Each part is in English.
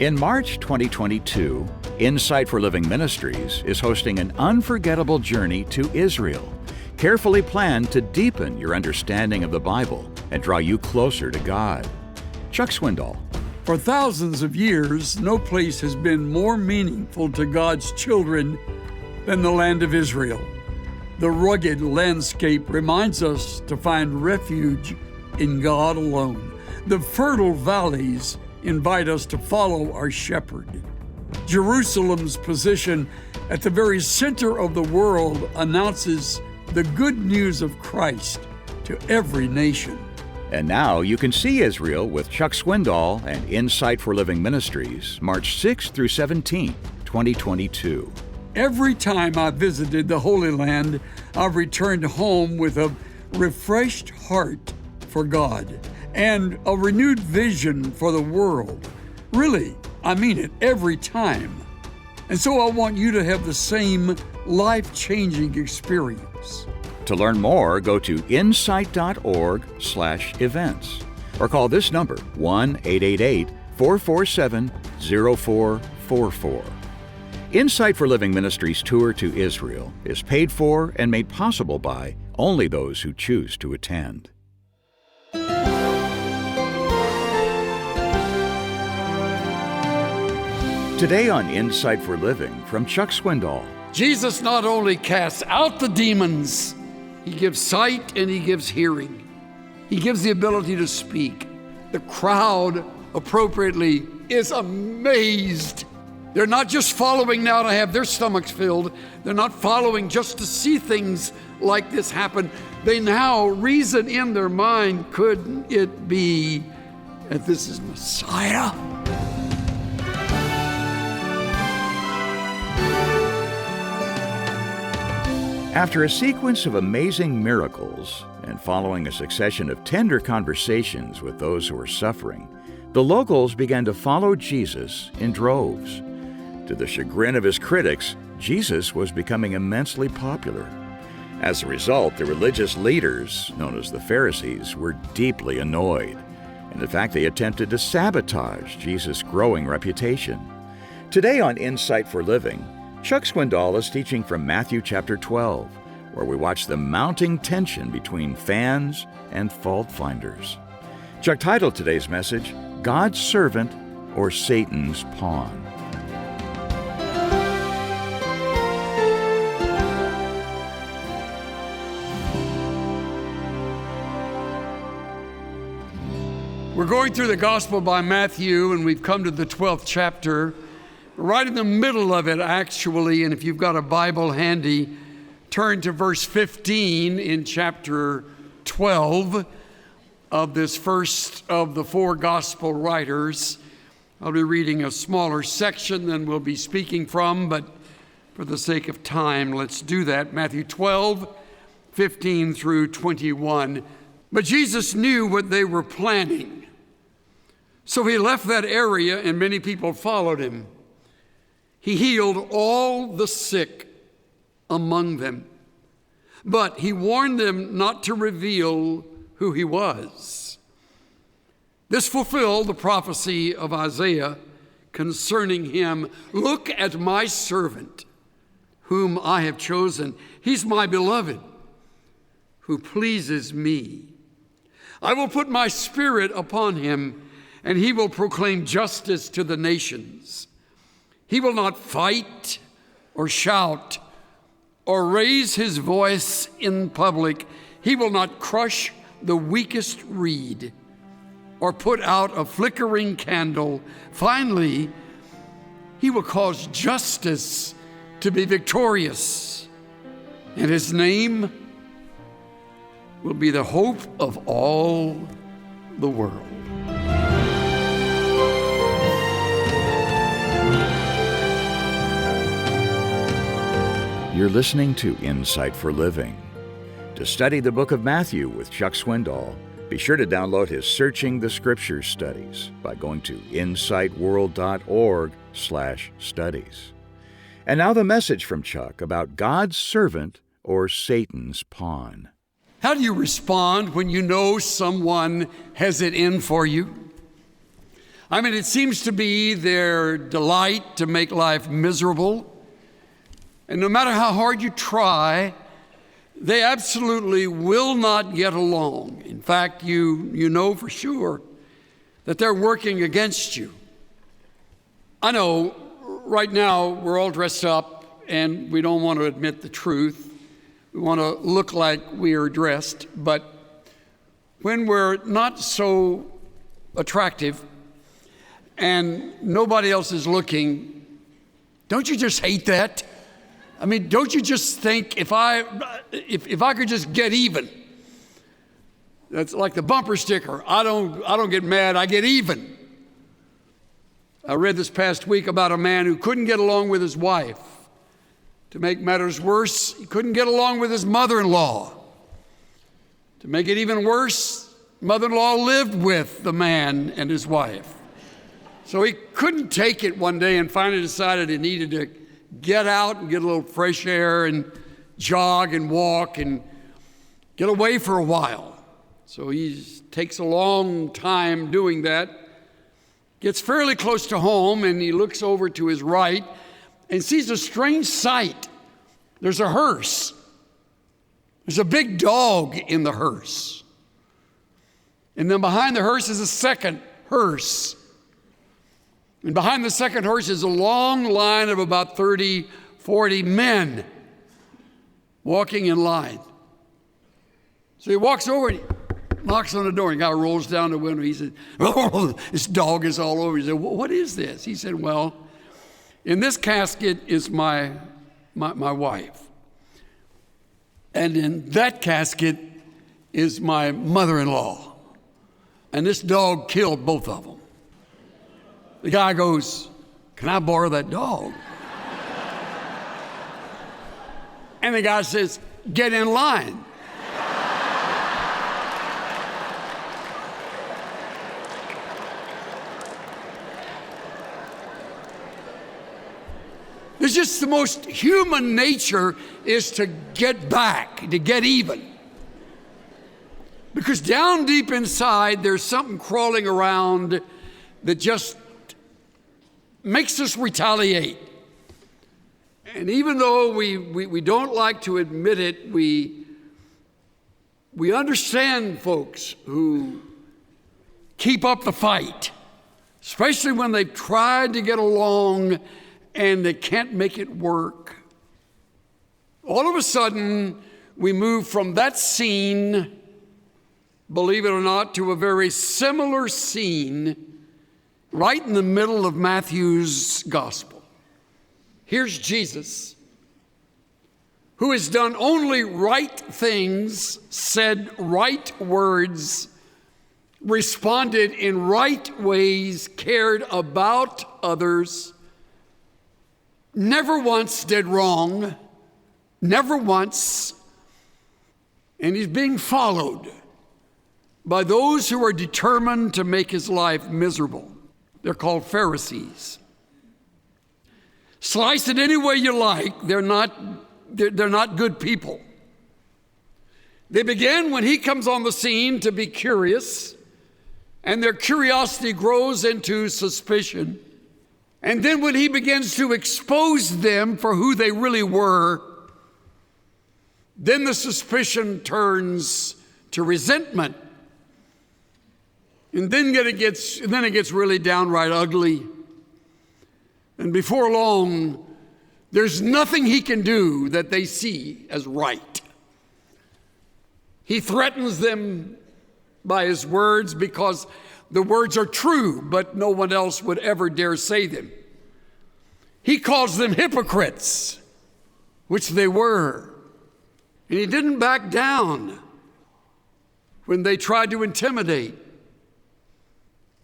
In March 2022, Insight for Living Ministries is hosting an unforgettable journey to Israel, carefully planned to deepen your understanding of the Bible and draw you closer to God. Chuck Swindoll. For thousands of years, no place has been more meaningful to God's children than the land of Israel. The rugged landscape reminds us to find refuge in God alone. The fertile valleys invite us to follow our shepherd. Jerusalem's position at the very center of the world announces the good news of Christ to every nation. And now you can see Israel with Chuck Swindoll and Insight for Living Ministries, March 6th through 17th, 2022. Every time I visited the Holy Land, I've returned home with a refreshed heart for God and a renewed vision for the world. Really, I mean it every time. And so I want you to have the same life-changing experience. To learn more, go to insight.org/events or call this number, 1-888-447-0444. Insight for Living Ministries tour to Israel is paid for and made possible by only those who choose to attend. Today on Insight for Living from Chuck Swindoll. Jesus not only casts out the demons, he gives sight and he gives hearing. He gives the ability to speak. The crowd appropriately is amazed. They're not just following now to have their stomachs filled. They're not following just to see things like this happen. They now reason in their mind, could it be that this is Messiah? After a sequence of amazing miracles and following a succession of tender conversations with those who were suffering, the locals began to follow Jesus in droves. To the chagrin of his critics, Jesus was becoming immensely popular. As a result, the religious leaders, known as the Pharisees, were deeply annoyed. And in fact, they attempted to sabotage Jesus' growing reputation. Today on Insight for Living, Chuck Swindoll is teaching from Matthew chapter 12, where we watch the mounting tension between fans and fault finders. Chuck titled today's message, God's Servant or Satan's Pawn. We're going through the Gospel by Matthew, and we've come to the 12th chapter. Right in the middle of it, actually, and if you've got a Bible handy, turn to verse 15 in chapter 12 of this first of the four gospel writers. I'll be reading a smaller section than we'll be speaking from, but for the sake of time, let's do that. Matthew 12, 15 through 21. But Jesus knew what they were planning. So he left that area and many people followed him. He healed all the sick among them, but he warned them not to reveal who he was. This fulfilled the prophecy of Isaiah concerning him. Look at my servant, whom I have chosen. He's my beloved, who pleases me. I will put my spirit upon him, and he will proclaim justice to the nations. He will not fight or shout or raise his voice in public. He will not crush the weakest reed or put out a flickering candle. Finally, he will cause justice to be victorious, and his name will be the hope of all the world. You're listening to Insight for Living. To study the book of Matthew with Chuck Swindoll, be sure to download his Searching the Scriptures studies by going to insightworld.org/studies. And now the message from Chuck about God's servant or Satan's pawn. How do you respond when you know someone has it in for you? I mean, it seems to be their delight to make life miserable. And no matter how hard you try, they absolutely will not get along. In fact, you know for sure that they're working against you. I know right now we're all dressed up and we don't want to admit the truth. We want to look like we are dressed, but when we're not so attractive and nobody else is looking, don't you just hate that? I mean, don't you just think if I could just get even? That's like the bumper sticker. I don't get mad, I get even. I read this past week about a man who couldn't get along with his wife. To make matters worse, he couldn't get along with his mother-in-law. To make it even worse, mother-in-law lived with the man and his wife. So he couldn't take it one day and finally decided he needed to get out and get a little fresh air and jog and walk and get away for a while. So he takes a long time doing that, gets fairly close to home, and he looks over to his right and sees a strange sight. There's a hearse. There's a big dog in the hearse. And then behind the hearse is a second hearse. And behind the second hearse is a long line of about 30, 40 men walking in line. So he walks over and he knocks on the door, and the guy rolls down the window. He said, "Oh, this dog is all over." He said, "What is this?" He said, "Well, in this casket is my wife. And in that casket is my mother-in-law. And this dog killed both of them." The guy goes, "Can I borrow that dog?" And the guy says, "Get in line." It's just the most human nature is to get back, to get even. Because down deep inside, there's something crawling around that just makes us retaliate. And even though we don't like to admit it, we understand folks who keep up the fight, especially when they've tried to get along and they can't make it work. All of a sudden, we move from that scene, believe it or not, to a very similar scene right in the middle of Matthew's gospel. Here's Jesus, who has done only right things, said right words, responded in right ways, cared about others, never once did wrong, never once, and he's being followed by those who are determined to make his life miserable. They're called Pharisees. Slice it any way you like, they're not good people. They begin when he comes on the scene to be curious, and their curiosity grows into suspicion. And then when he begins to expose them for who they really were, then the suspicion turns to resentment. And then it gets really downright ugly. And before long, there's nothing he can do that they see as right. He threatens them by his words because the words are true, but no one else would ever dare say them. He calls them hypocrites, which they were. And he didn't back down when they tried to intimidate.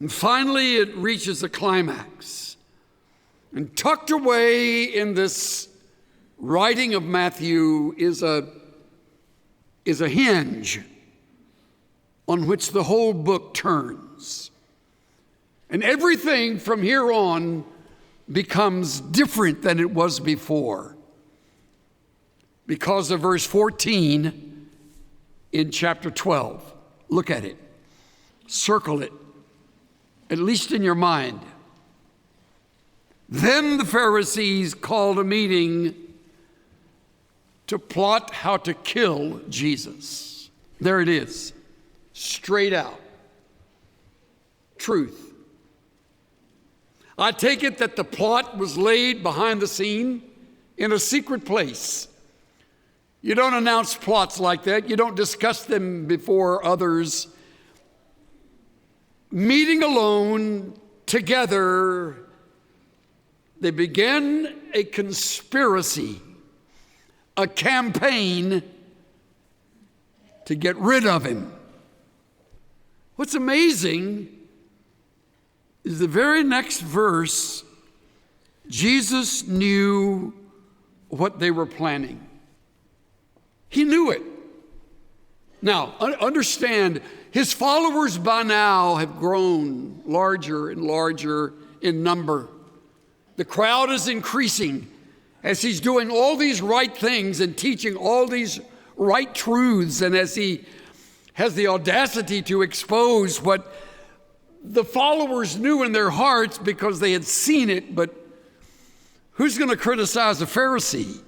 And finally, it reaches a climax. And tucked away in this writing of Matthew is a hinge on which the whole book turns. And everything from here on becomes different than it was before because of verse 14 in chapter 12. Look at it. Circle it. at least in your mind. Then the Pharisees called a meeting to plot how to kill Jesus. There it is, straight out. Truth. I take it that the plot was laid behind the scene in a secret place. You don't announce plots like that. You don't discuss them before others. Meeting alone, together, they began a conspiracy, a campaign to get rid of him. What's amazing is the very next verse, Jesus knew what they were planning. He knew it. Now, understand, his followers by now have grown larger and larger in number. The crowd is increasing as he's doing all these right things and teaching all these right truths, and as he has the audacity to expose what the followers knew in their hearts because they had seen it. But who's going to criticize a Pharisee?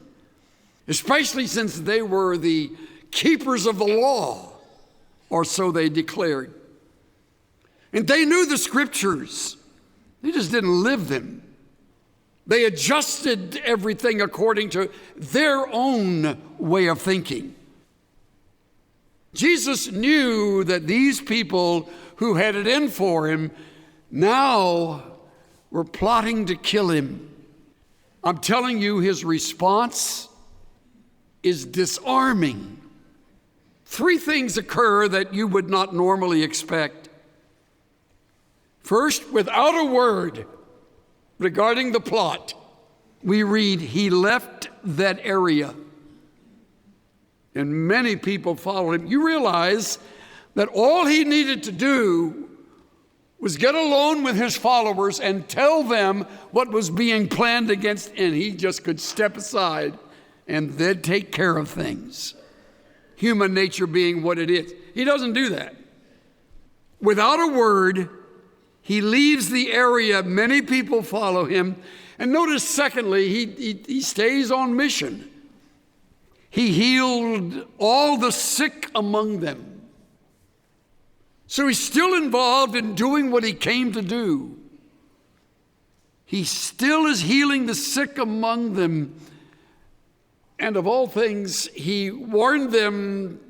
Especially since they were the keepers of the law, or so they declared. And they knew the scriptures. They just didn't live them. They adjusted everything according to their own way of thinking. Jesus knew that these people who had it in for him now were plotting to kill him. I'm telling you, his response is disarming. Three things occur that you would not normally expect. First, without a word regarding the plot, we read, he left that area. And many people followed him. You realize that all he needed to do was get alone with his followers and tell them what was being planned against, and he just could step aside and they'd take care of things. Human nature being what it is. He doesn't do that. Without a word, he leaves the area. Many people follow him. And notice, secondly, he stays on mission. He healed all the sick among them. So he's still involved in doing what he came to do. He still is healing the sick among them. And of all things, he warned them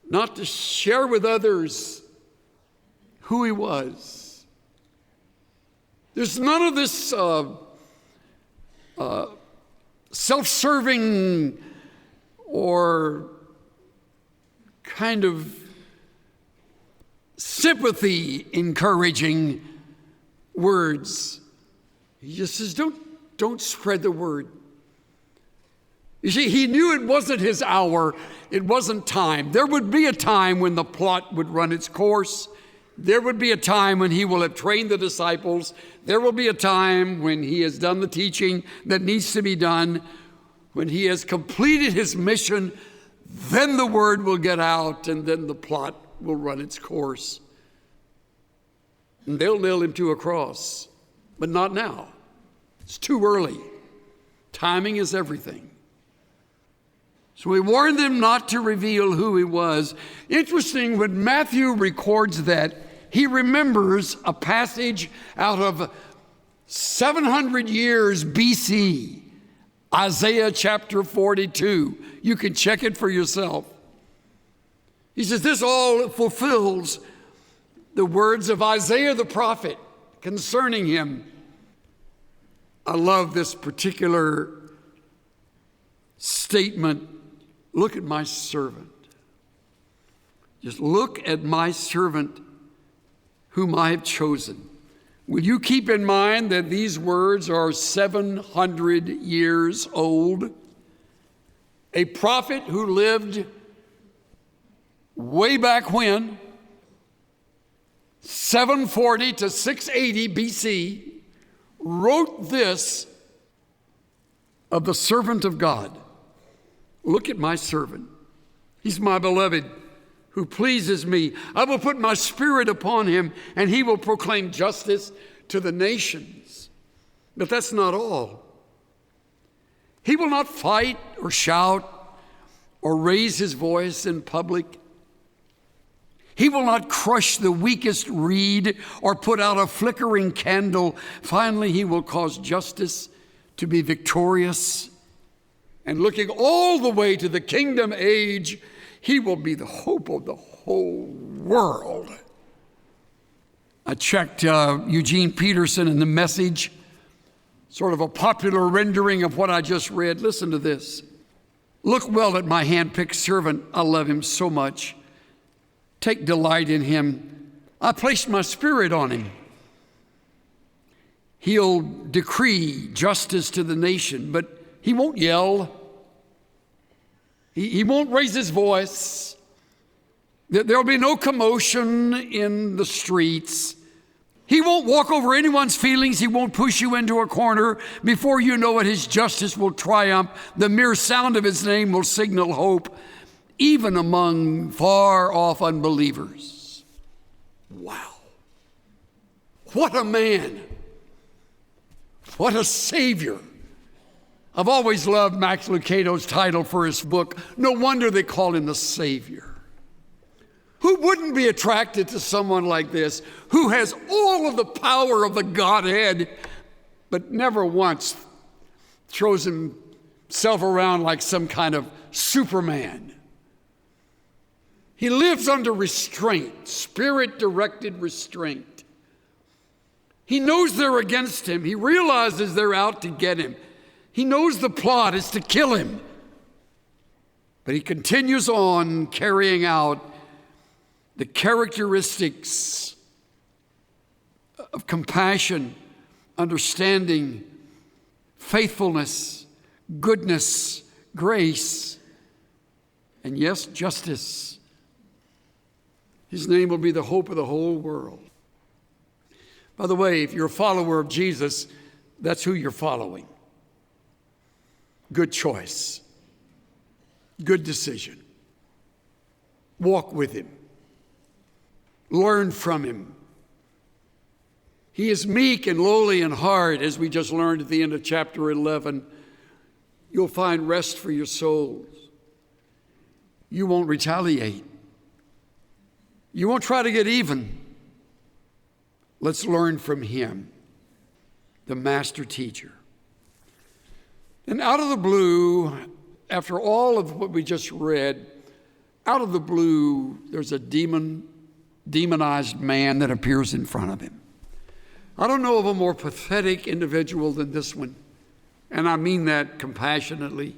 not to share with others who he was. There's none of this self-serving or kind of sympathy encouraging words. He just says, don't spread the word. You see, he knew it wasn't his hour. It wasn't time. There would be a time when the plot would run its course. There would be a time when he will have trained the disciples. There will be a time when he has done the teaching that needs to be done. When he has completed his mission, then the word will get out and then the plot will run its course. And they'll nail him to a cross, but not now. It's too early. Timing is everything. So he warned them not to reveal who he was. Interesting, when Matthew records that, he remembers a passage out of 700 years BC, Isaiah chapter 42. You can check it for yourself. He says, this all fulfills the words of Isaiah the prophet concerning him. I love this particular statement. Look at my servant. Just look at my servant whom I have chosen. Will you keep in mind that these words are 700 years old? A prophet who lived way back when, 740 to 680 BC, wrote this of the servant of God. Look at my servant. He's my beloved, who pleases me. I will put my spirit upon him, and he will proclaim justice to the nations. But that's not all. He will not fight or shout or raise his voice in public. He will not crush the weakest reed or put out a flickering candle. Finally, he will cause justice to be victorious. And looking all the way to the kingdom age, he will be the hope of the whole world. I checked Eugene Peterson in The Message, sort of a popular rendering of what I just read. Listen to this. Look well at my hand-picked servant. I love him so much. Take delight in him. I placed my spirit on him. He'll decree justice to the nation, but he won't yell. He won't raise his voice. There'll be no commotion in the streets. He won't walk over anyone's feelings. He won't push you into a corner. Before you know it, his justice will triumph. The mere sound of his name will signal hope, even among far-off unbelievers. Wow. What a man. What a Savior. I've always loved Max Lucado's title for his book. No wonder they call him the Savior. Who wouldn't be attracted to someone like this, who has all of the power of the Godhead, but never once throws himself around like some kind of Superman? He lives under restraint, spirit-directed restraint. He knows they're against him. He realizes they're out to get him. He knows the plot is to kill him. But he continues on carrying out the characteristics of compassion, understanding, faithfulness, goodness, grace, and yes, justice. His name will be the hope of the whole world. By the way, if you're a follower of Jesus, that's who you're following. Good choice. Good decision. Walk with him. Learn from him. He is meek and lowly in heart, as we just learned at the end of chapter 11. You'll find rest for your souls. You won't retaliate. You won't try to get even. Let's learn from him, the master teacher. And out of the blue, after all of what we just read, out of the blue, there's a demonized man that appears in front of him. I don't know of a more pathetic individual than this one, and I mean that compassionately.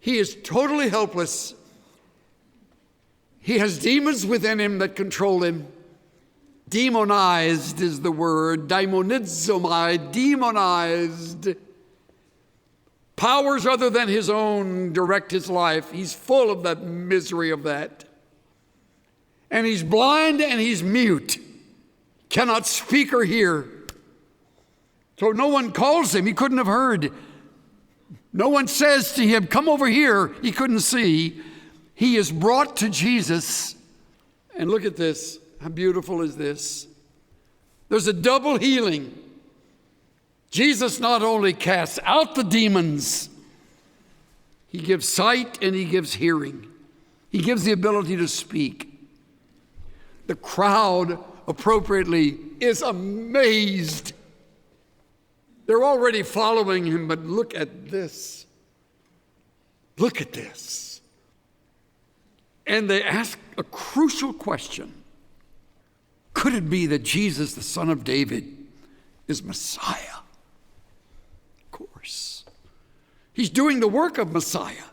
He is totally helpless. He has demons within him that control him. Demonized is the word, daimonizomai, demonized. Powers other than his own direct his life. He's full of that misery of that. And he's blind and he's mute. Cannot speak or hear. So no one calls him. He couldn't have heard. No one says to him, come over here. He couldn't see. He is brought to Jesus. And look at this. How beautiful is this? There's a double healing. Jesus not only casts out the demons, he gives sight and he gives hearing. He gives the ability to speak. The crowd, appropriately, is amazed. They're already following him, but look at this. Look at this. And they ask a crucial question. Could it be that Jesus, the son of David, is Messiah? Of course. He's doing the work of Messiah.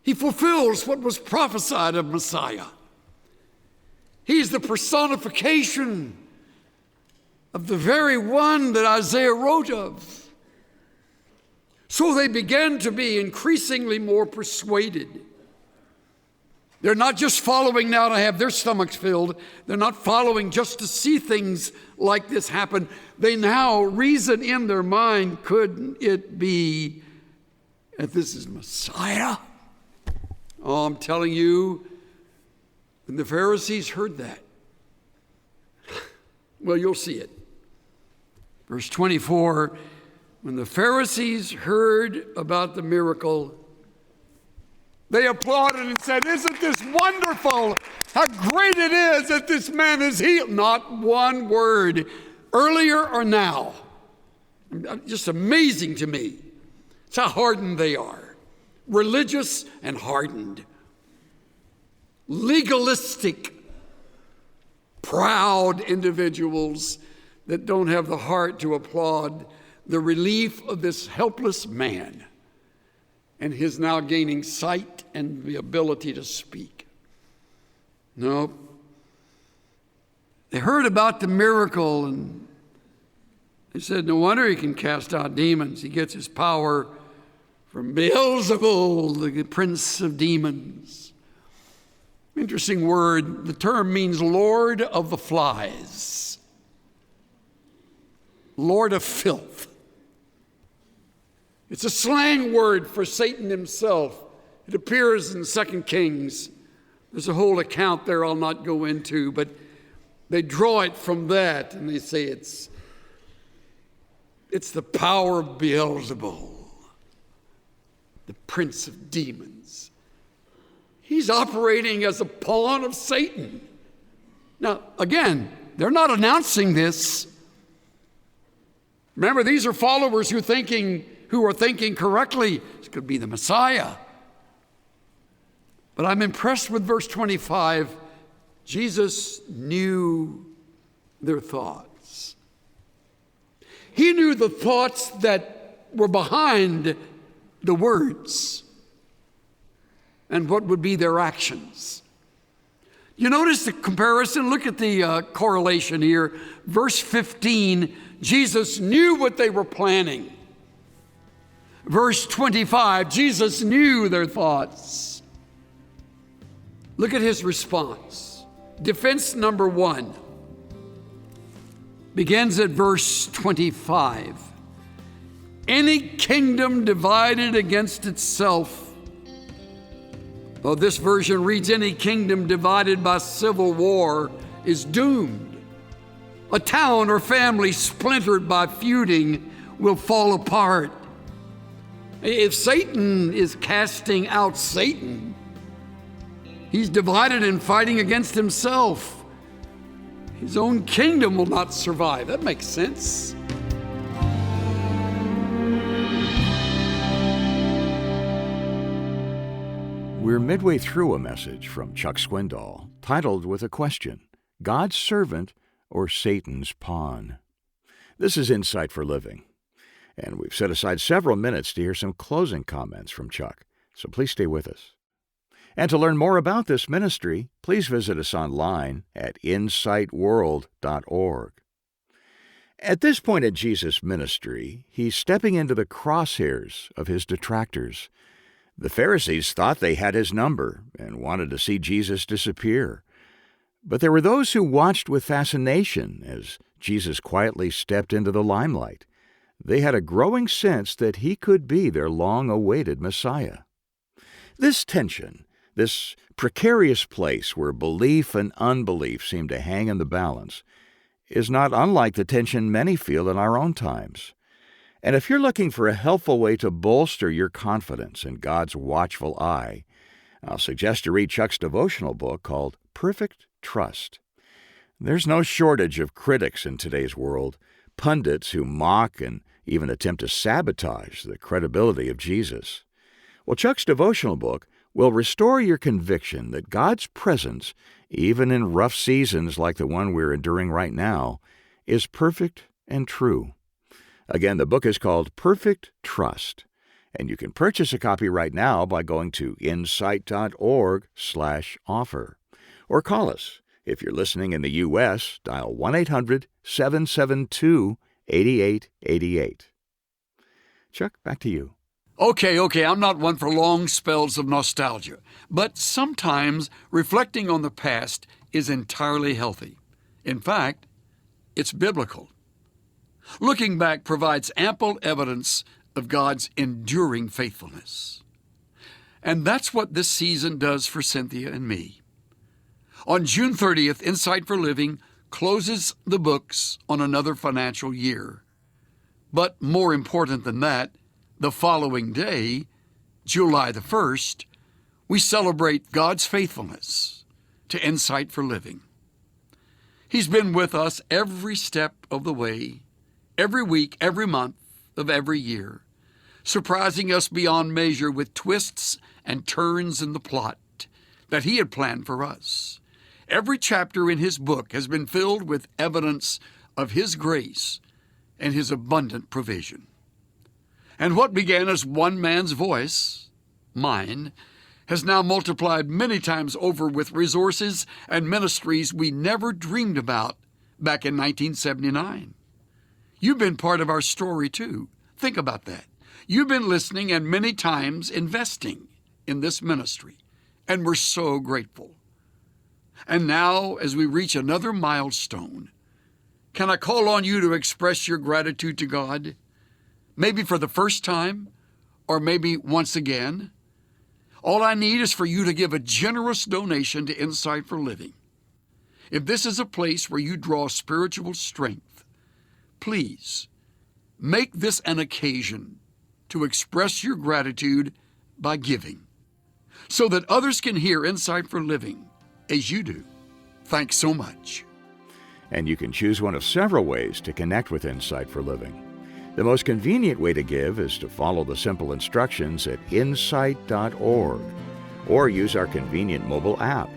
He fulfills what was prophesied of Messiah. He's the personification of the very one that Isaiah wrote of. So they began to be increasingly more persuaded. They're not just following now to have their stomachs filled. They're not following just to see things like this happen. They now reason in their mind, could it be that this is Messiah? Oh, I'm telling you, when the Pharisees heard that, well, you'll see it. Verse 24, when the Pharisees heard about the miracle, they applauded and said, "Isn't this wonderful? How great it is that this man is healed." Not one word, earlier or now. Just amazing to me. It's how hardened they are. Religious and hardened. Legalistic, proud individuals that don't have the heart to applaud the relief of this helpless man and his now gaining sight and the ability to speak. No. They heard about the miracle and they said, no wonder he can cast out demons. He gets his power from Beelzebul, the prince of demons. Interesting word. The term means Lord of the Flies. Lord of filth. It's a slang word for Satan himself. It appears in 2 Kings. There's a whole account there I'll not go into, but they draw it from that and they say it's the power of Beelzebul, the prince of demons. He's operating as a pawn of Satan. Now, again, they're not announcing this. Remember, these are followers who are thinking correctly. This could be the Messiah. But I'm impressed with verse 25. Jesus knew their thoughts. He knew the thoughts that were behind the words and what would be their actions. You notice the comparison? Look at the correlation here. Verse 15, Jesus knew what they were planning. Verse 25, Jesus knew their thoughts. Look at his response. Defense number 1 begins at verse 25. Any kingdom divided against itself, well, this version reads, any kingdom divided by civil war is doomed. A town or family splintered by feuding will fall apart. If Satan is casting out Satan, he's divided and fighting against himself. His own kingdom will not survive. That makes sense. We're midway through a message from Chuck Swindoll titled with a question, God's servant or Satan's pawn? This is Insight for Living, and we've set aside several minutes to hear some closing comments from Chuck, so please stay with us. And to learn more about this ministry, please visit us online at insightworld.org. At this point in Jesus' ministry, he's stepping into the crosshairs of his detractors. The Pharisees thought they had his number and wanted to see Jesus disappear. But there were those who watched with fascination as Jesus quietly stepped into the limelight. They had a growing sense that he could be their long-awaited Messiah. This tension, this precarious place where belief and unbelief seem to hang in the balance, is not unlike the tension many feel in our own times. And if you're looking for a helpful way to bolster your confidence in God's watchful eye, I'll suggest you read Chuck's devotional book called Perfect Trust. There's no shortage of critics in today's world, pundits who mock and even attempt to sabotage the credibility of Jesus. Well, Chuck's devotional book will restore your conviction that God's presence, even in rough seasons like the one we're enduring right now, is perfect and true. Again, the book is called Perfect Trust, and you can purchase a copy right now by going to insight.org/offer. Or call us. If you're listening in the U.S., dial 1-800-772-8888. Chuck, back to you. Okay, I'm not one for long spells of nostalgia, but sometimes reflecting on the past is entirely healthy. In fact, it's biblical. Looking back provides ample evidence of God's enduring faithfulness. And that's what this season does for Cynthia and me. On June 30th, Insight for Living closes the books on another financial year. But more important than that, the following day, July the 1st, we celebrate God's faithfulness to Insight for Living. He's been with us every step of the way, every week, every month of every year, surprising us beyond measure with twists and turns in the plot that He had planned for us. Every chapter in His book has been filled with evidence of His grace and His abundant provision. And what began as one man's voice, mine, has now multiplied many times over with resources and ministries we never dreamed about back in 1979. You've been part of our story too. Think about that. You've been listening and many times investing in this ministry, and we're so grateful. And now, as we reach another milestone, can I call on you to express your gratitude to God? Maybe for the first time, or maybe once again. All I need is for you to give a generous donation to Insight for Living. If this is a place where you draw spiritual strength, please make this an occasion to express your gratitude by giving, so that others can hear Insight for Living as you do. Thanks so much. And you can choose one of several ways to connect with Insight for Living. The most convenient way to give is to follow the simple instructions at insight.org or use our convenient mobile app.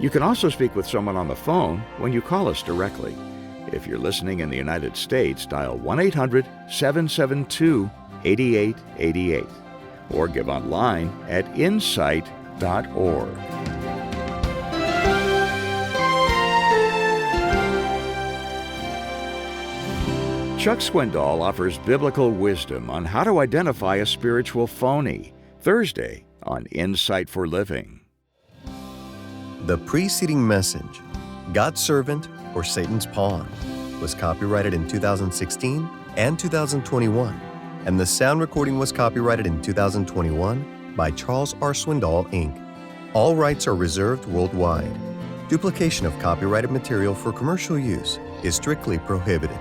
You can also speak with someone on the phone when you call us directly. If you're listening in the United States, dial 1-800-772-8888 or give online at insight.org. Chuck Swindoll offers biblical wisdom on how to identify a spiritual phony, Thursday on Insight for Living. The preceding message, God's Servant or Satan's Pawn, was copyrighted in 2016 and 2021, and the sound recording was copyrighted in 2021 by Charles R. Swindoll, Inc. All rights are reserved worldwide. Duplication of copyrighted material for commercial use is strictly prohibited.